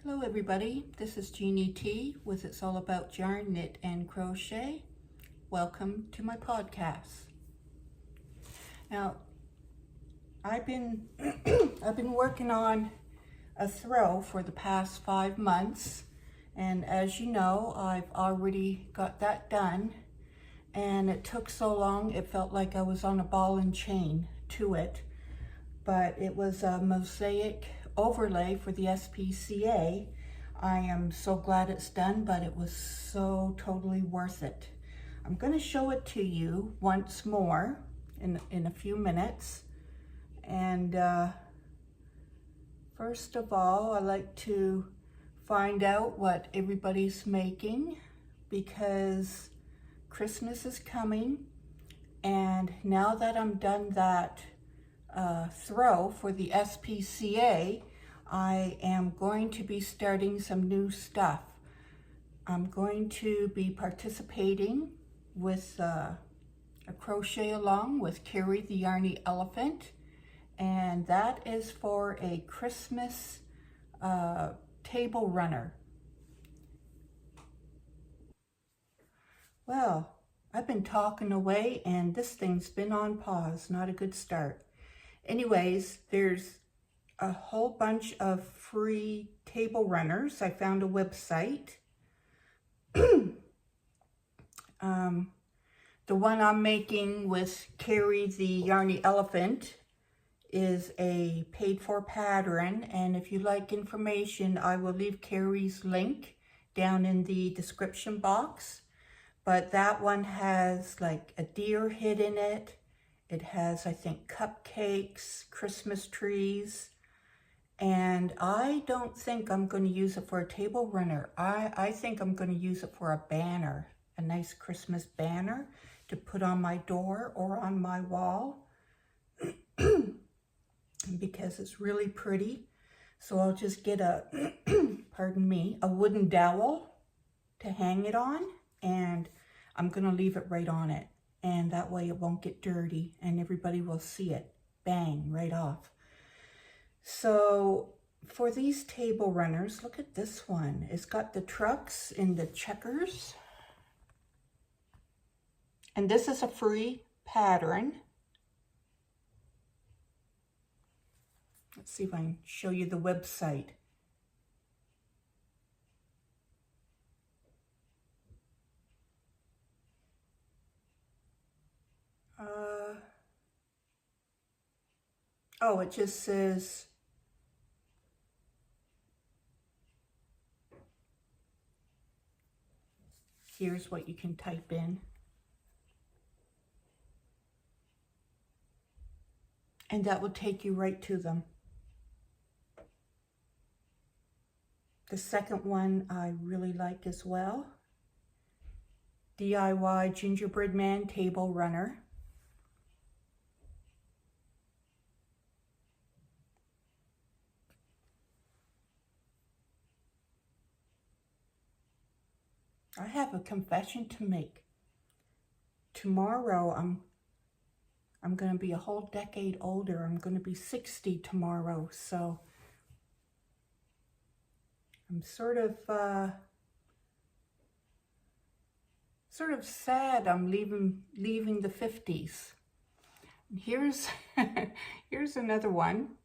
Hello everybody, this is Jeannie T with It's All About Yarn, Knit and Crochet. Welcome to my podcast. Now, I've been working on a throw for the past 5 months, and as you know, I've already got that done, and it took so long it felt like I was on a ball and chain to it, but it was a mosaic overlay for the SPCA. I am so glad it's done, but it was so totally worth it. I'm going to show it to you once more in a few minutes. And first of all, I like to find out what everybody's making, because Christmas is coming, and now that I'm done that throw for the SPCA, I am going to be starting some new stuff. I'm going to be participating with a crochet along with Carrie the Yarny Elephant, and that is for a Christmas table runner. Well, I've been talking away and this thing's been on pause. Not a good start. Anyways, there's a whole bunch of free table runners. I found a website. The one I'm making with Carrie the Yarny Elephant is a paid for pattern, and if you like information, I will leave Carrie's link down in the description box. But that one has like a deer head in it. It has, I think, cupcakes, Christmas trees, and I don't think I'm going to use it for a table runner. I think I'm going to use it for a banner, a nice Christmas banner to put on my door or on my wall because it's really pretty. So I'll just get a, pardon me, a wooden dowel to hang it on, and I'm going to leave it right on it. And that way it won't get dirty and everybody will see it. Bang, right off. So for these table runners, look at this one. It's got the trucks in the checkers. And this is a free pattern. Let's see if I can show you the website. Oh, it just says here's what you can type in. And that will take you right to them. The second one I really like as well. DIY Gingerbread Man Table Runner. I have a confession to make. Tomorrow, I'm going to be a whole decade older. I'm going to be 60 tomorrow, so I'm sort of sad I'm leaving the 50s. Here's here's another one.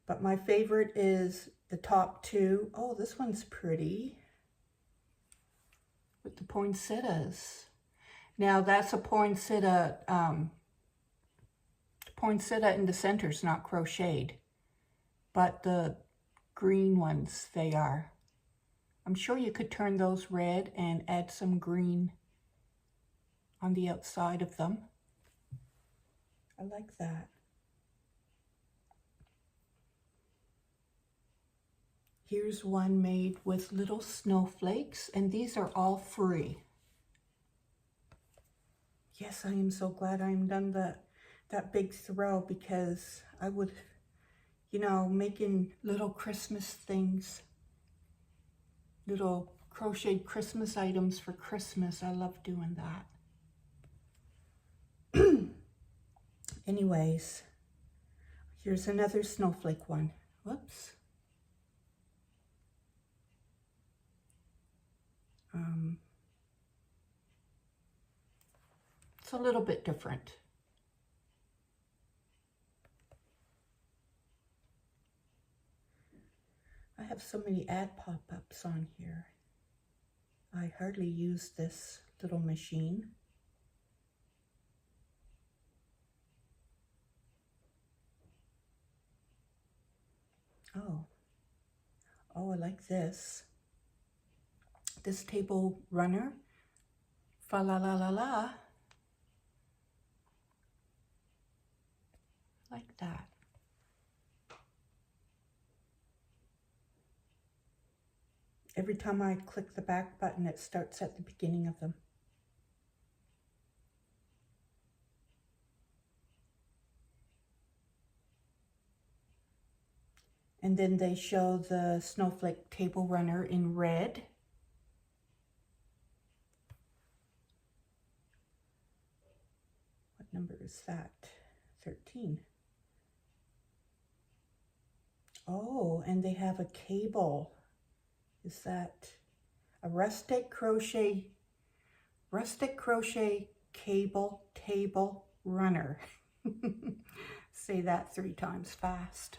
But my favorite is the top two. Oh, this one's pretty with the poinsettias. Now that's a poinsettia. Poinsettia in the center is not crocheted, but the green ones, they are. I'm sure you could turn those red and add some green on the outside of them. I like that. Here's one made with little snowflakes, and these are all free. Yes, I am so glad I'm done that big throw, because I would, you know, making little Christmas things, little crocheted Christmas items for Christmas. I love doing that. Anyways, Here's another snowflake one. Whoops. It's a little bit different. I have so many ad pop-ups on here. I hardly use this little machine. Oh, I like this. This table runner, fa la la la la, like that. Every time I click the back button, it starts at the beginning of them. And then they show the snowflake table runner in red. What number is that? 13. Oh, and they have a cable. Is that a rustic crochet cable table runner? Say that 3 times fast.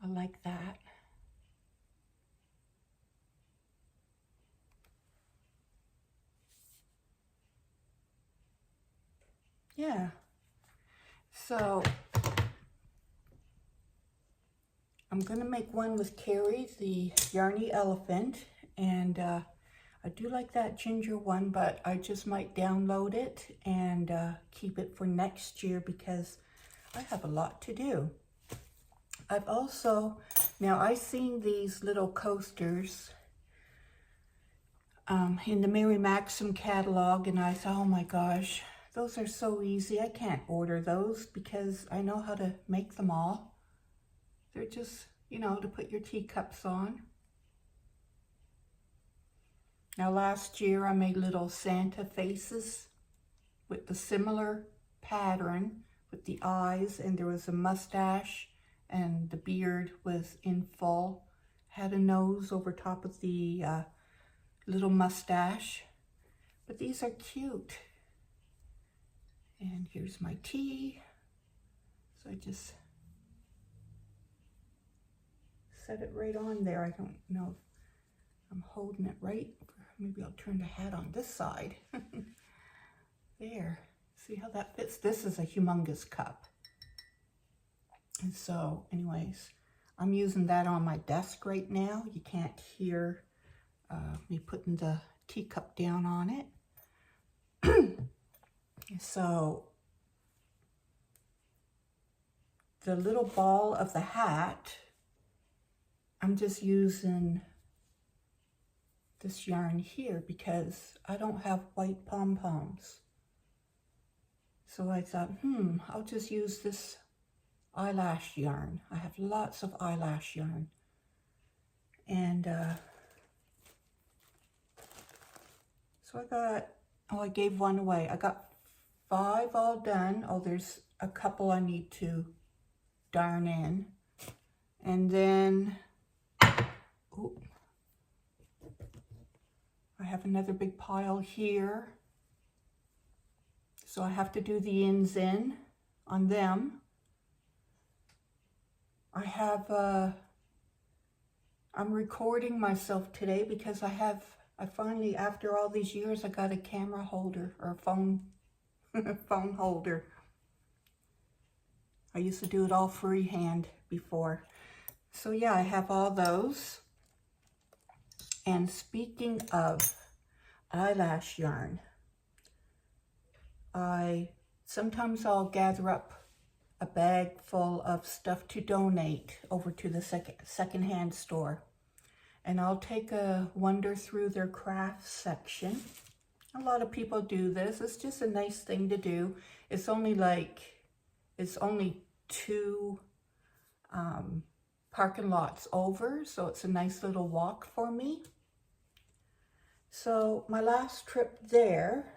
I like that. Yeah. So I'm going to make one with Carrie, the Yarny Elephant, and I do like that ginger one, but I just might download it and keep it for next year because I have a lot to do. I've also, now I've seen these little coasters in the Mary Maxim catalog, and I thought, oh my gosh, those are so easy. I can't order those because I know how to make them all. They're just, you know, to put your teacups on. Now last year I made little Santa faces with the similar pattern with the eyes, and there was a mustache and the beard was in full. Had a nose over top of the little mustache. But these are cute. And here's my tea. So I just set it right on there. I don't know if I'm holding it right. Maybe I'll turn the hat on this side. There. See how that fits? This is a humongous cup. And so, anyways, I'm using that on my desk right now. You can't hear me putting the teacup down on it. So, the little ball of the hat, I'm just using this yarn here because I don't have white pom-poms. So I thought, I'll just use this eyelash yarn. I have lots of eyelash yarn. And so I got, I gave one away. I got 5 all done. Oh, there's a couple I need to darn in. And then, oh, I have another big pile here. So I have to do the ends in on them. I have, I'm recording myself today because I finally, after all these years, I got a camera holder or a phone holder. I used to do it all freehand before. So yeah, I have all those. And speaking of eyelash yarn, sometimes I'll gather up a bag full of stuff to donate over to the secondhand store. And I'll take a wander through their crafts section. A lot of people do this. It's just a nice thing to do. It's only 2 parking lots over, so it's a nice little walk for me. So my last trip there,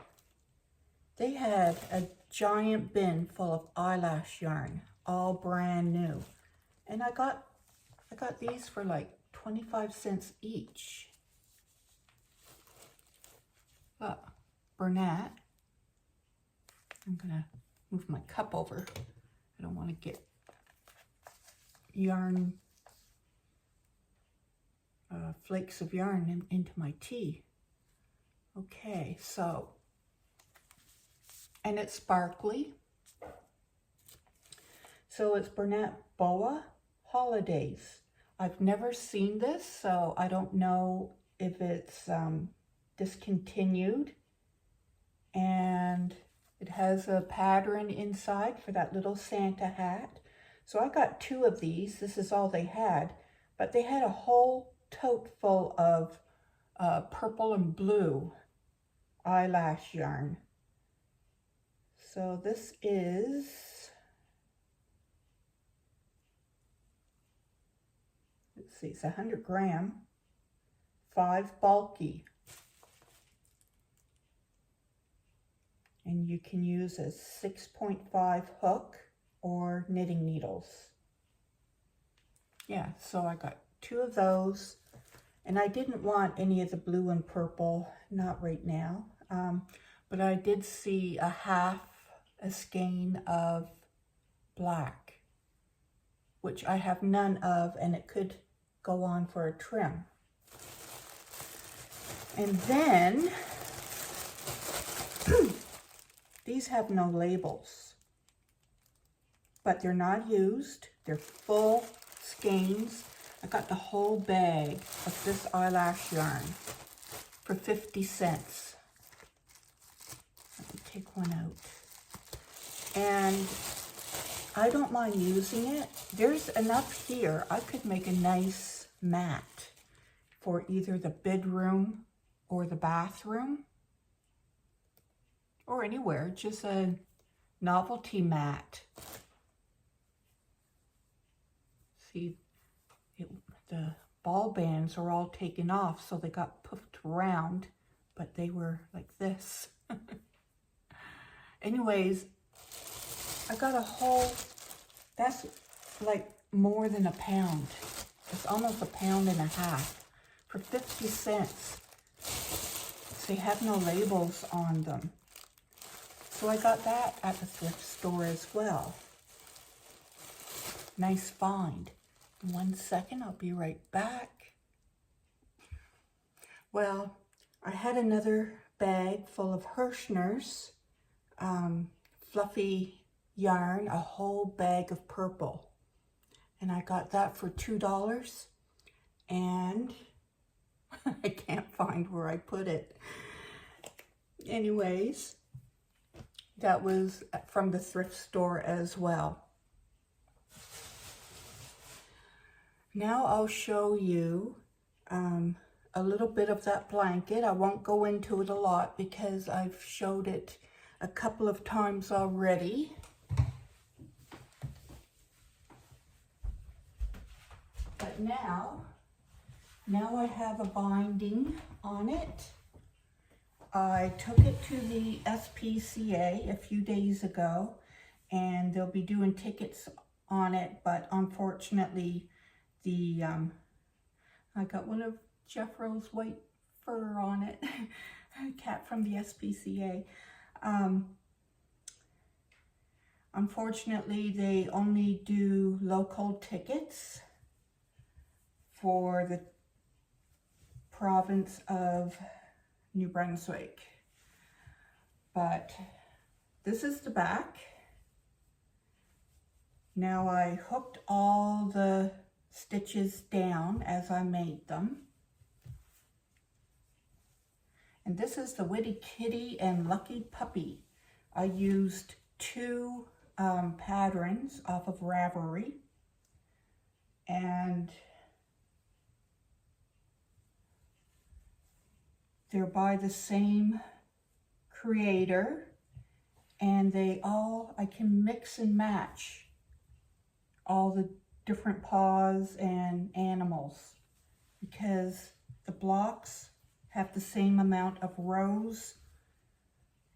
they had a giant bin full of eyelash yarn, all brand new. And I got these for like 25 cents each. Bernat. I'm gonna move my cup over. I don't want to get yarn, flakes of yarn into my tea. Okay, so, and it's sparkly. So it's Bernat Boa Holidays. I've never seen this, so I don't know if it's discontinued. And it has a pattern inside for that little Santa hat. So I got 2 of these. This is all they had, but they had a whole tote full of purple and blue eyelash yarn. So this is, let's see, it's 100 gram, 5 bulky. And you can use a 6.5 hook or knitting needles. Yeah, so I got 2 of those. And I didn't want any of the blue and purple, not right now. But I did see a skein of black, which I have none of, and it could go on for a trim. And then, these have no labels, but they're not used. They're full skeins. I got the whole bag of this eyelash yarn for 50 cents. Let me take one out. And I don't mind using it. There's enough here. I could make a nice mat for either the bedroom or the bathroom or anywhere, just a novelty mat. See, the ball bands are all taken off, so they got puffed around, but they were like this. Anyways, I got a whole, that's like more than a pound. It's almost a pound and a half for 50 cents. They have no labels on them. So I got that at the thrift store as well. Nice find. In 1 second, I'll be right back. Well, I had another bag full of Hirschner's fluffy yarn, a whole bag of purple. And I got that for $2. And I can't find where I put it. Anyways, that was from the thrift store as well. Now I'll show you a little bit of that blanket. I won't go into it a lot because I've showed it a couple of times already. But now I have a binding on it. I took it to the SPCA a few days ago, and they'll be doing tickets on it, but unfortunately I got one of Jeffro's white fur on it, a cat from the SPCA. Unfortunately, they only do local tickets for the province of New Brunswick. But this is the back. Now I hooked all the stitches down as I made them. And this is the Witty Kitty and Lucky Puppy. I used 2 patterns off of Ravelry, and they're by the same creator, and I can mix and match all the different paws and animals because the blocks have the same amount of rows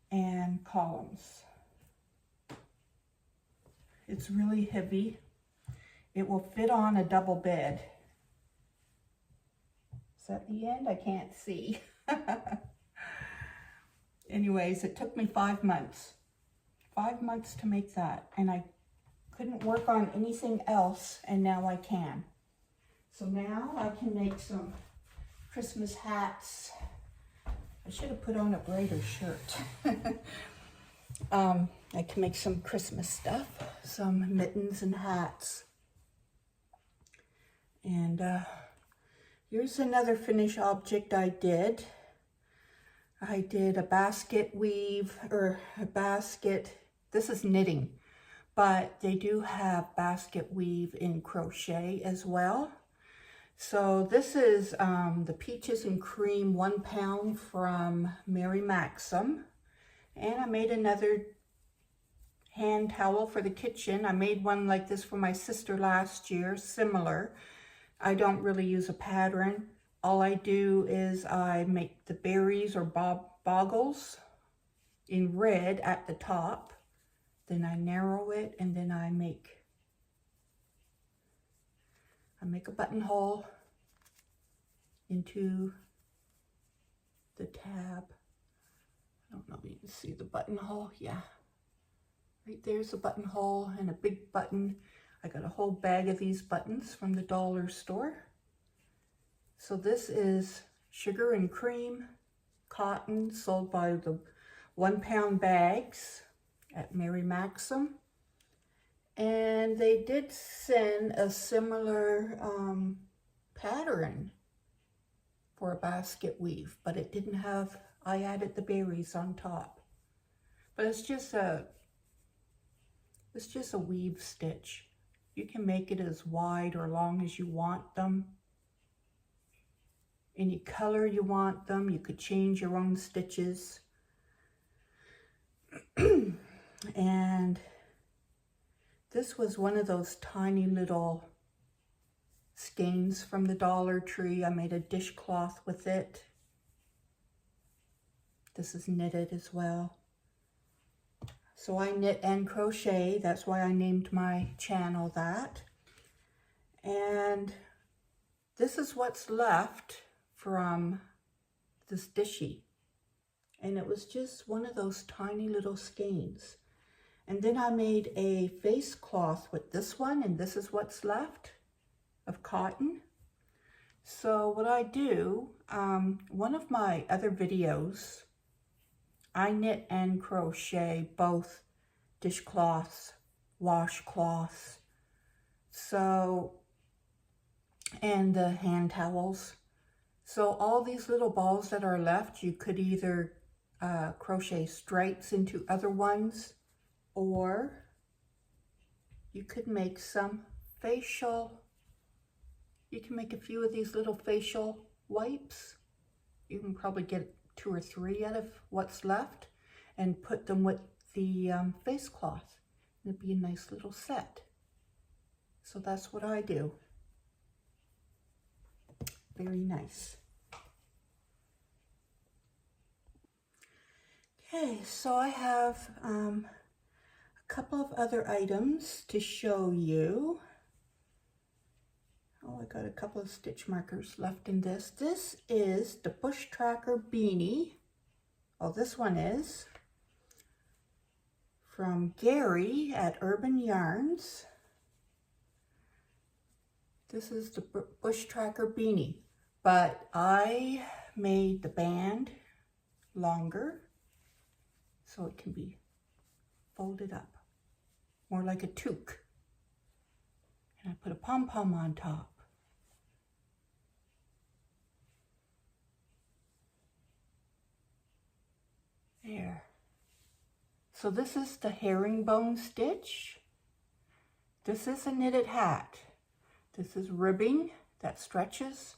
and columns. It's really heavy. It will fit on a double bed. Is that the end? I can't see. Anyways, it took me 5 months. 5 months to make that, and I couldn't work on anything else, and now I can. So now I can make some Christmas hats. I should have put on a brighter shirt. I can make some Christmas stuff, some mittens and hats. And here's another finished object I did. I did a basket weave, or a basket, this is knitting, but they do have basket weave in crochet as well. So this is the Peaches and Cream 1 pound from Mary Maxim. And I made another hand towel for the kitchen. I made one like this for my sister last year, similar. I don't really use a pattern. All I do is I make the berries or boggles in red at the top. Then I narrow it, and then I make a buttonhole into the tab. I don't know if you can see the buttonhole. Yeah, right there's a buttonhole and a big button. I got a whole bag of these buttons from the dollar store. So this is sugar and cream cotton, sold by the 1 pound bags at Mary Maxim. And they did send a similar pattern for a basket weave, but it didn't have, I added the berries on top. But it's just a weave stitch. You can make it as wide or long as you want them. Any color you want them. You could change your own stitches. And this was one of those tiny little skeins from the Dollar Tree. I made a dishcloth with it. This is knitted as well. So I knit and crochet. That's why I named my channel that. And this is what's left from this dishy. And it was just one of those tiny little skeins. And then I made a face cloth with this one, and this is what's left of cotton. So what I do, one of my other videos, I knit and crochet both dishcloths, washcloths, so, and the hand towels. So all these little balls that are left, you could either crochet stripes into other ones, or you could make some facial, you can make a few of these little facial wipes. You can probably get 2 or 3 out of what's left and put them with the face cloth. It'd be a nice little set. So that's what I do. Very nice. Okay, so I have a couple of other items to show you. Oh, I got a couple of stitch markers left in this. This is the Bush Tracker beanie. Oh, this one is from Gary at Urban Yarns. This is the Bush Tracker beanie, but I made the band longer so it can be folded up, more like a toque. And I put a pom-pom on top. There. So this is the herringbone stitch. This is a knitted hat. This is ribbing that stretches,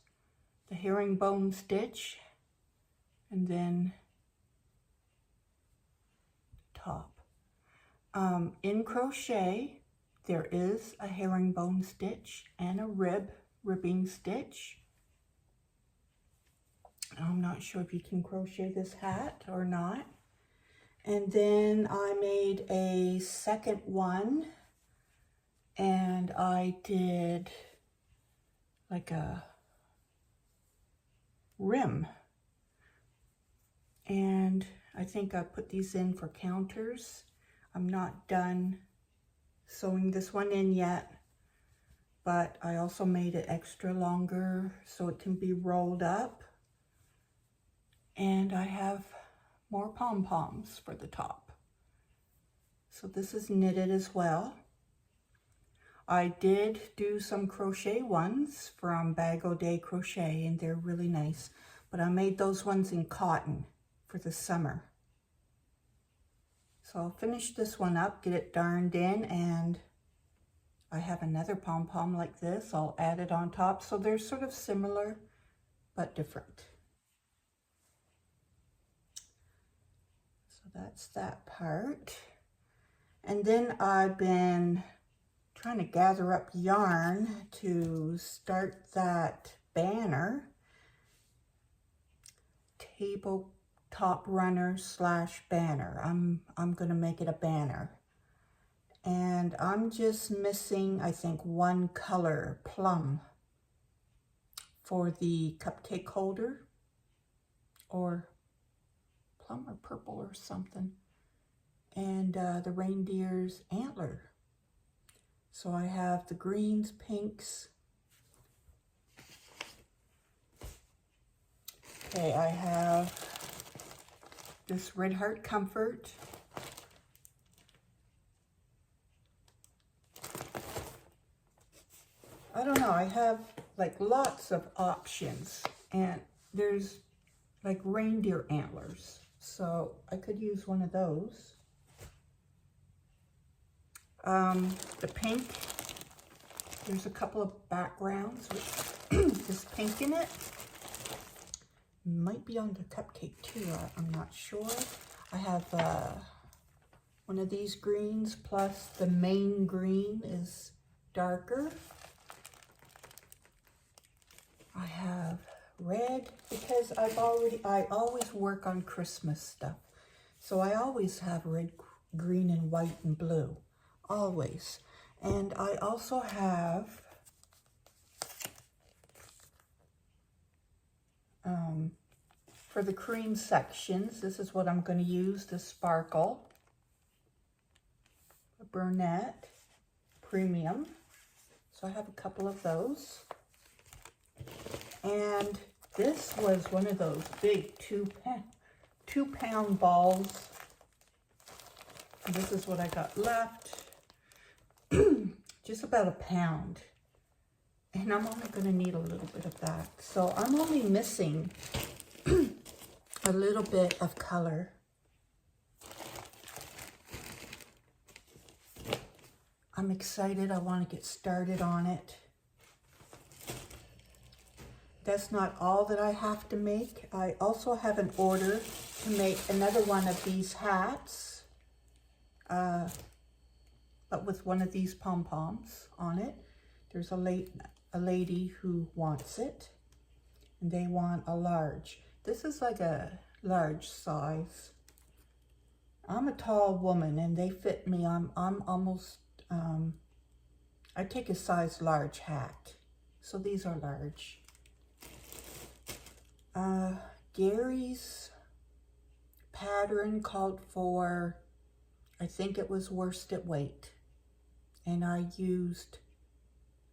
the herringbone stitch, and then top. In crochet, there is a herringbone stitch and a ribbing stitch. I'm not sure if you can crochet this hat or not. And then I made a second one and I did like a rim, and I think I put these in for counters. I'm not done sewing this one in yet, but I also made it extra longer so it can be rolled up, and I have more pom-poms for the top. So this is knitted as well. I did do some crochet ones from Bag O' Day Crochet, and they're really nice, but I made those ones in cotton for the summer. So I'll finish this one up, get it darned in, and I have another pom-pom like this. I'll add it on top. So they're sort of similar, but different. So that's that part. And then I've been trying to gather up yarn to start that banner, tabletop runner / banner. I'm gonna make it a banner, and I'm just missing, I think, one color, plum, for the cupcake holder, or plum or purple or something, and the reindeer's antler. So I have the greens, pinks. Okay, I have this Red Heart Comfort. I don't know, I have like lots of options, and there's like reindeer antlers, so I could use one of those. The pink, there's a couple of backgrounds with this pink in it. Might be on the cupcake too, I'm not sure. I have one of these greens, plus the main green is darker. I have red, because I always work on Christmas stuff. So I always have red, green, and white and blue. Always. And I also have for the cream sections, this is what I'm going to use, the Sparkle, the Burnette Premium. So I have a couple of those. And this was one of those big two-pound balls. And this is what I got left. Just about a pound. And I'm only going to need a little bit of that. So I'm only missing a little bit of color. I'm excited. I want to get started on it. That's not all that I have to make. I also have an order to make another one of these hats, but with one of these pom-poms on it. There's a lady who wants it, and they want a large. This is like a large size. I'm a tall woman, and they fit me. I'm almost, I take a size large hat, so these are large. Gary's pattern called for, I think it was worsted weight, and I used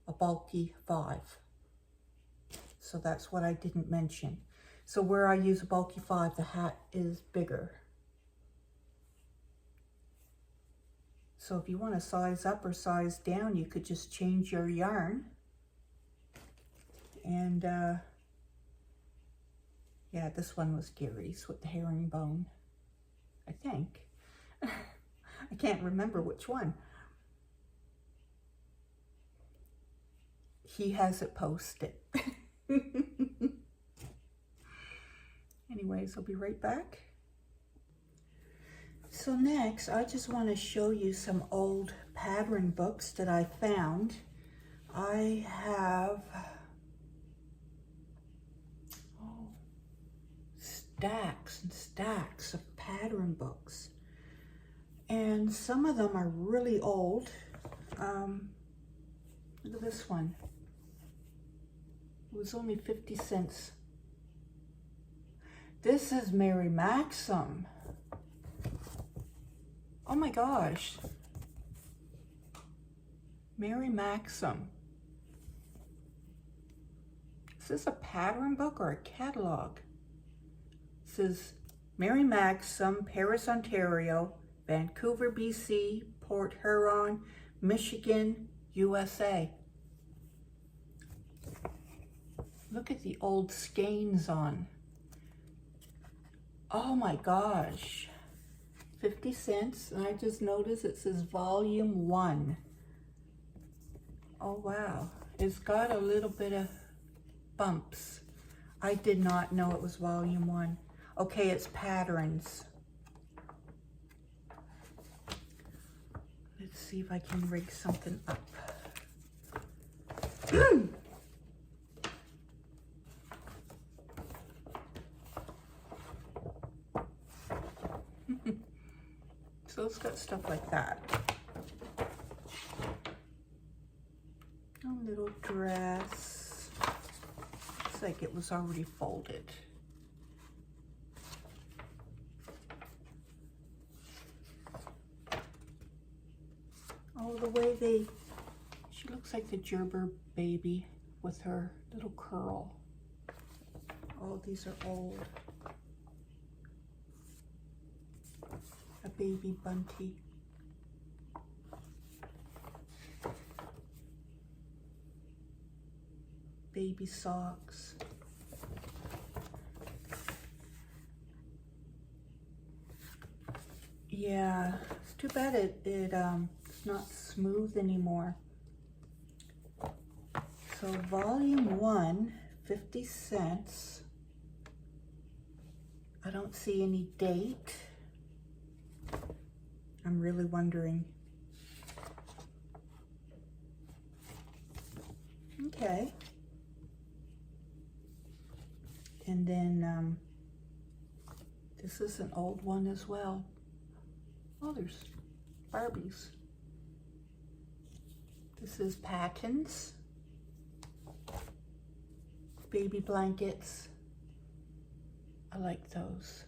a bulky 5. So that's what I didn't mention. So where I use a bulky 5, the hat is bigger. So if you want to size up or size down, you could just change your yarn. And yeah, this one was Gary's with the herringbone, I think. I can't remember which one. He has it posted. Anyways, I'll be right back. So next, I just want to show you some old pattern books that I found. I have stacks and stacks of pattern books, and some of them are really old. Look at this one. It was only 50 cents. This is Mary Maxim. Oh my gosh. Mary Maxim. Is this a pattern book or a catalog? It says Mary Maxim, Paris, Ontario, Vancouver, BC, Port Huron, Michigan, USA. Look at the old skeins on. Oh my gosh. 50 cents. And I just noticed it says volume 1. Oh wow. It's got a little bit of bumps. I did not know it was volume 1. Okay, it's patterns. Let's see if I can rig something up. So it's got stuff like that. A little dress. Looks like it was already folded. Oh, the way she looks like the Gerber baby with her little curl. Oh, these are old. A baby bunty. Baby socks. Yeah, it's too bad it's not smooth anymore. So volume 1, 50 cents. I don't see any date. I'm really wondering. Okay. And then this is an old one as well. Oh, there's Barbies. This is patterns. Baby blankets. I like those.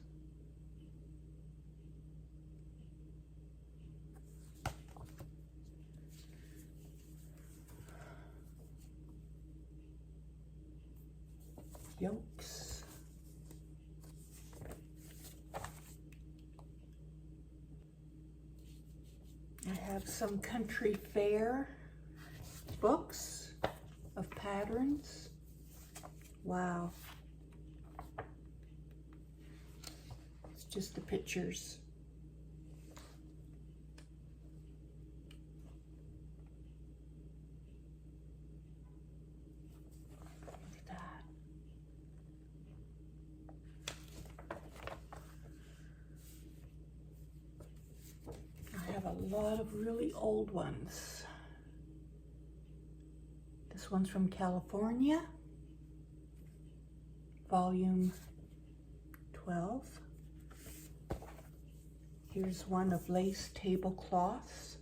Yolks. I have some country fair books of patterns. Wow. It's just the pictures. A lot of really old ones. This one's from California, volume 12. Here's one of lace tablecloths.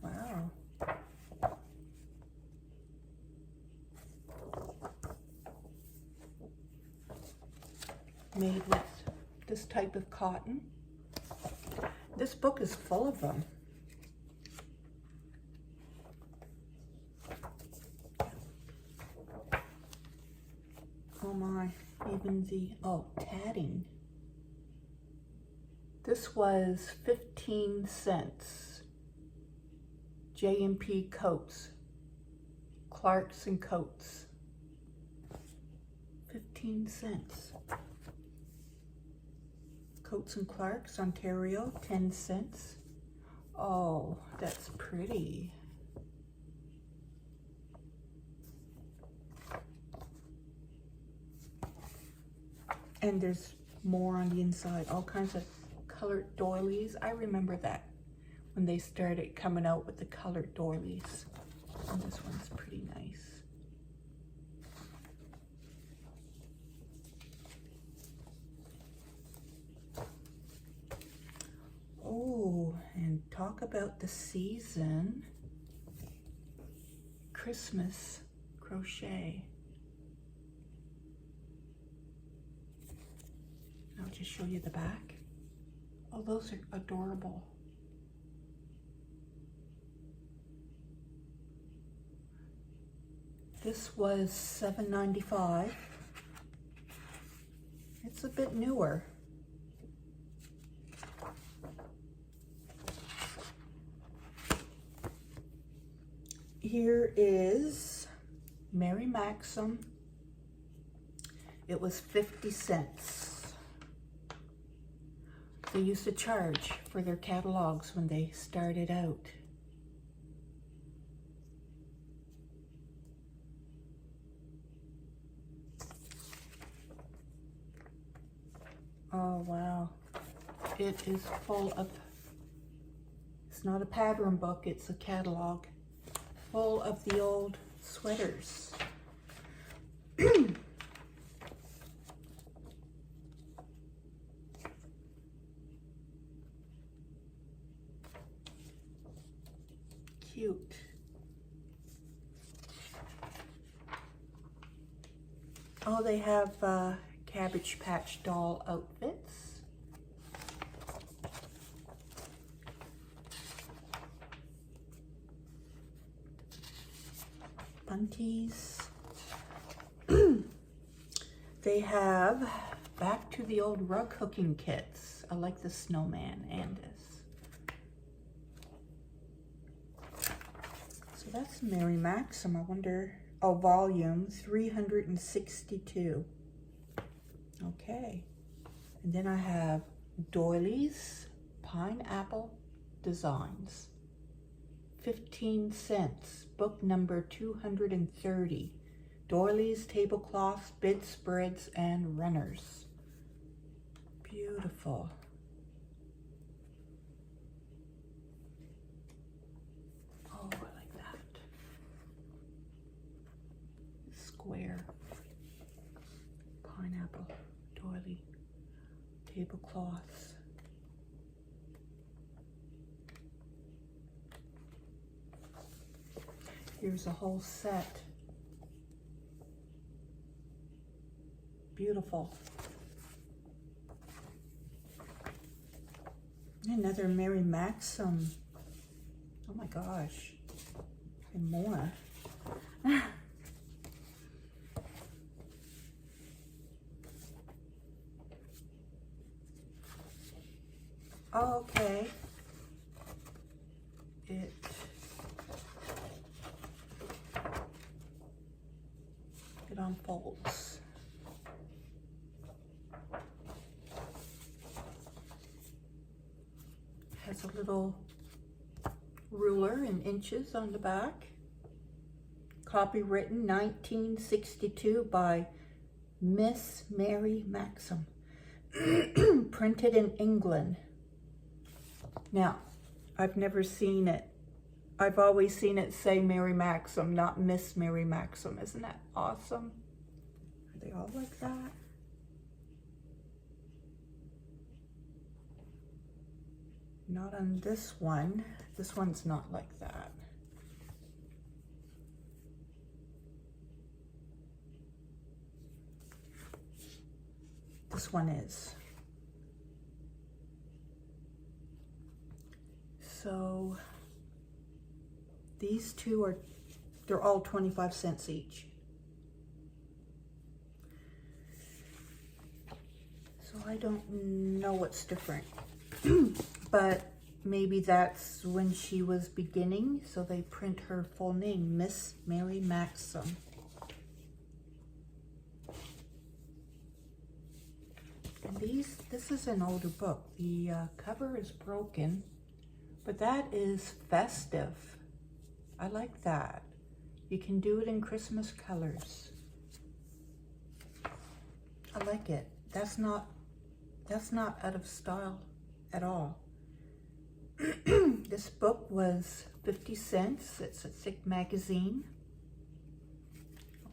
Wow. Made with this type of cotton. This book is full of them. Oh my, even the, oh, tatting. This was 15 cents. J&P Coats. Clarks and Coats. 15 cents. Coats and Clarks, Ontario, 10 cents. Oh, that's pretty. And there's more on the inside, all kinds of colored doilies. I remember that when they started coming out with the colored doilies. And this one's pretty nice. talk about the season, Christmas crochet. I'll just show you the back. Oh, those are adorable. This was $7.95. It's a bit newer. Here is Mary Maxim. It was 50 cents. They used to charge for their catalogs when they started out. Oh wow, it is full of, it's not a pattern book, it's a catalog, full of the old sweaters. Cute. Oh, they have Cabbage Patch doll outfits. Bunties. They have back to the old rug hooking kits. I like the snowman and this. So that's Mary Maxim. I wonder, oh, volume 362. Okay, and then I have Doilies Pineapple Designs, 15 cents, book number 230. Doilies, tablecloths, bedspreads, and runners. Beautiful. Oh, I like that. Square. Pineapple. Doily, tablecloths. Here's a whole set. Beautiful. Another Mary Maxim. Oh my gosh. And more. Oh, okay. It unfolds. Has a little ruler in inches on the back. Copywritten 1962 by Miss Mary Maxim. Printed in England. Now, I've never seen it. I've always seen it say Mary Maxim, not Miss Mary Maxim. Isn't that awesome? Are they all like that? Not on this one. This one's not like that. This one is. So these two are, they're all 25 cents each. So I don't know what's different, but maybe that's when she was beginning, so they print her full name, Miss Mary Maxim. And this is an older book. The cover is broken, but that is festive. I like that. You can do it in Christmas colors. I like it. That's not out of style at all. This book was 50 cents. It's a thick magazine.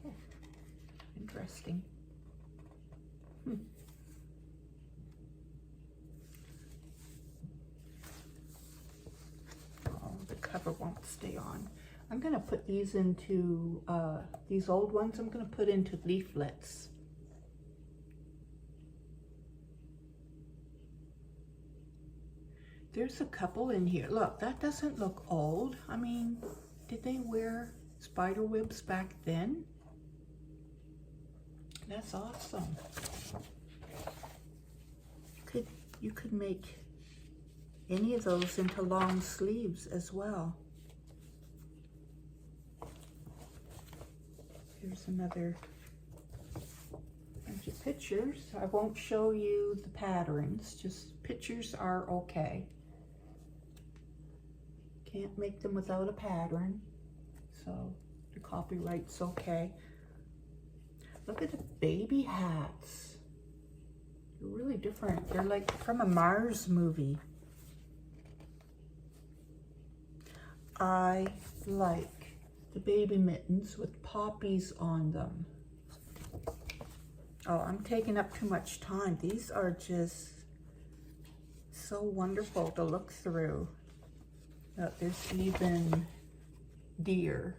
Oh, interesting. stay on. I'm going to put these into, these old ones, I'm going to put into leaflets. There's a couple in here. Look, that doesn't look old. I mean, did they wear spider webs back then? That's awesome. You could make any of those into long sleeves as well. Here's another bunch of pictures. I won't show you the patterns, just pictures are okay. Can't make them without a pattern, so the copyright's okay. Look at the baby hats. They're really different. They're like from a Mars movie. I like the baby mittens with poppies on them. Oh, I'm taking up too much time. These are just so wonderful to look through. There's even deer.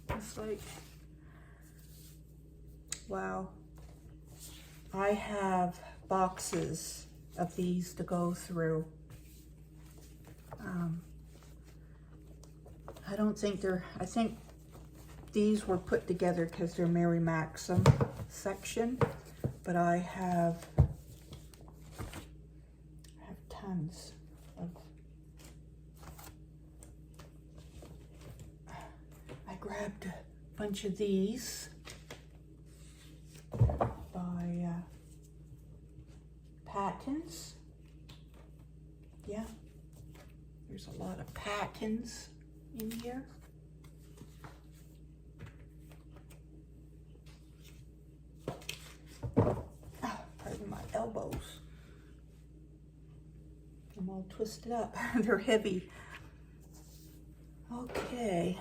It's like, wow. I have boxes of these to go through. I don't think I think these were put together because they're Mary Maxim section, but I have tons of, I grabbed a bunch of these by Patons. Yeah, there's a lot of Patons in here. Pardon my elbows. I'm all twisted up. They're heavy. Okay,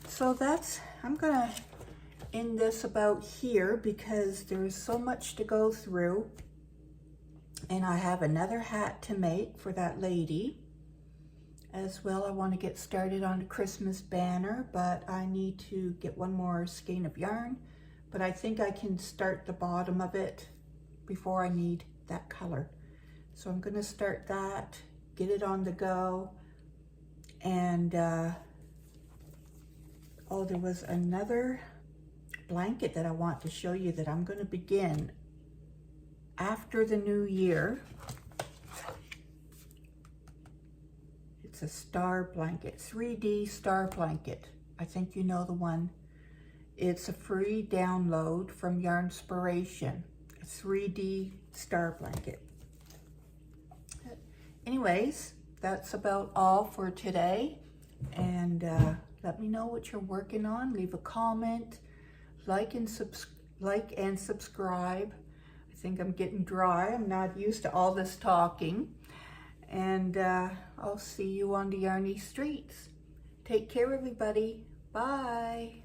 so I'm gonna end this about here because there's so much to go through, and I have another hat to make for that lady as well. I want to get started on a Christmas banner, but I need to get one more skein of yarn, but I think I can start the bottom of it before I need that color. So I'm going to start that, get it on the go, and oh, there was another blanket that I want to show you that I'm going to begin after the new year. It's a star blanket, 3D star blanket. I think you know the one. It's a free download from Yarnspiration, a 3D star blanket. Anyways, that's about all for today. And let me know what you're working on. Leave a comment, like and subscribe. I think I'm getting dry. I'm not used to all this talking. And I'll see you on the Yarny streets. Take care, everybody. Bye.